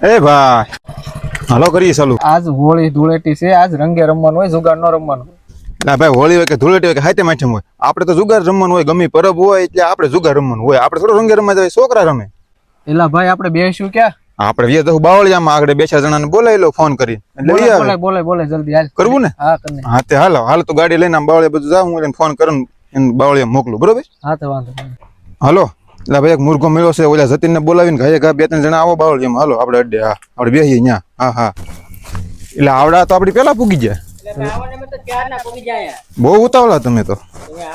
એ ભાઈ હાલો કરીએ ચાલુ. આજ હોળી ધૂળેટી છે, આજ રંગે રમવાનું હોય, જુગાર નો રમવાનું. ના ભાઈ હોળી હોય કે ધૂળેટી હોય કે હાથે માઠમ હોય, આપણે તો જુગાર રમવાનું હોય. ગમે પરબ હોય એટલે આપણે જુગાર રમવાનું હોય. આપણે થોડો રંગે રમવા જાય, છોકરા રમે. એલા ભાઈ આપણે બેસું ક્યાં? આપણે વે તો બાવળિયામાં આગળ બે ચાર જણાને બોલાવી લો ફોન કરી. એટલે બોલે જલ્દી હાલ. કરવું ને? હા કરને. હા તે હાલો તો ગાડી લઈને બાવળિયા બધું જાવ, હું એને ફોન કરું એને બાવળિયા મોકલું. બરોબર? હા તો વાંધો નહીં. હાલો એટલે ભાઈ એક મુર્ગો મળ્યો છે, ઓલા જતીનને બોલાવીને ઘાયે બે ત્રણ જણા આવો બાવળિયામાં. હાલો આપણે અડ્ડે. હા આપણે બેસીએ અહીંયા. હા એટલે આવડા તો આપડી પેલા પૂગી જાય. બહુ ઉતાવળા તમે તો.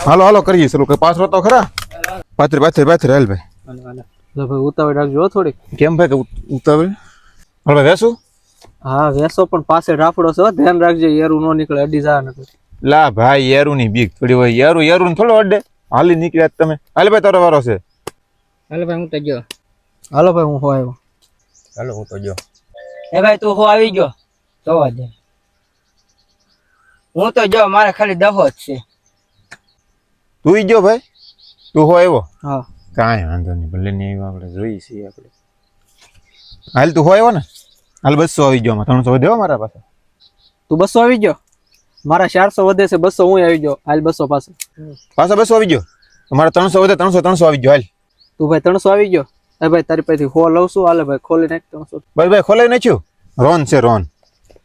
હાલો કરીએ ચલો. કઈ પાછળ તો ખરા? પાથરી હાલ ભાઈ. ભાઈ ઉતાવળ રાખજો થોડીક. કેમ ભાઈ ઉતાવળ? હાલ ભાઈ વેસું? હા વેસો પણ પાસે રાફડો છે, ધ્યાન રાખજો યારું નો નીકળે, અડી જા નકર. લા ભાઈ યારું ની બીક થોડી હોય. યારું થોડો અડે. હાલી નીકળ્યા તમે. હાલ ભાઈ તારો વારો છે. હાલો ભાઈ હું તો ગયો. હાલો ભાઈ હું હો આવ્યો. હાલો હું તો ગયો. એ ભાઈ તું હો આવી ગયો? જોવા દે. હું તો જો મારે ખાલી દહો જ છે. તું ઈ ગયો ભાઈ? તું હો આવ્યો? હા. કાંઈ વાંધો નહીં, ભલે નહીં આવ્યો, આપણે જોઈએ છીએ આપણે. હાલ તું હો આવ્યો ને? હાલ 200 આવી ગયો. 300 વધ્યો મારા પાસે. તું 200 આવી ગયો? મારા 400 વધે છે, 200 હું આવી ગયો. હાલ 200 પાછા 200 આવી ગયો. મારા 300 વધે, 300 આવી ગયો. હાલ તું ભાઈ 300 આવી ગયો. એ ભાઈ તારી પાસેથી હો લઉં છું. હાલે ભાઈ ખોલી નાખ 300. ભાઈ ખોલાઈ નાખ્યું. રોન છે રોન.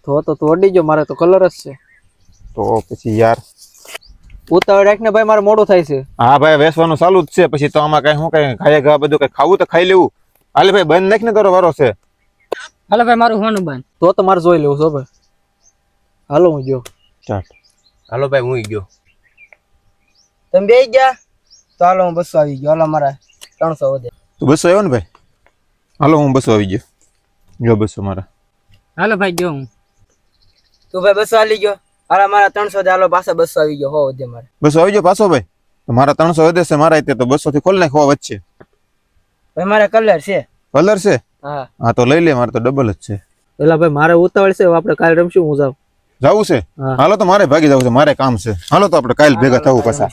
તો તું અડી ગયો. મારે તો કલર જ છે. તો પછી યાર ઉતાવળ રાખ ને ભાઈ, મારે મોડું થાય છે. હા ભાઈ વેસવાનું ચાલુ જ છે. પછી તો આમાં કઈ શું કઈ ખાય ઘા બધું કઈ ખાવું તો ખાઈ લેવું. હાલે ભાઈ બંધ નાખ ને, તારો વારો છે. હાલો ભાઈ મારું હોનું બંધ. તો મારે જોઈ લેવું છો ભાઈ. હાલો હું ગયો. સ્ટાર્ટ. હાલો ભાઈ હું ગયો. તમે બે ગયા તો હાલો હું 200 આવી ગયો. હાલો મારા 300 વધે. તું 200 આવ્યો ને ભાઈ? હાલો હું 200 આવી ગયો. જો 200 મારા. હાલો ભાઈ ગયો હું. તું ભાઈ 200 આલી ગયો. હાલો મારા 300 દે. હાલો પાછા 200 આવી ગયો. હો વધે મારે. 200 આવી ગયો પાછો ભાઈ? તો મારા 300 વધે છે. મારા તો 200 થી ખોલ નાખ. હો વચ્ચે ભાઈ મારે કલર છે. કલર છે? હા તો લઈ લે. મારે તો ડબલ જ છે. પેલા ભાઈ મારે ઉતાવળ છે. આપણે કાલ રમશું. હું જાઉં. જવું છે? હાલો તો મારે ભાગી જવું છે. મારે કામ છે. હાલો તો આપણે કાલ ભેગા થવું પાછા.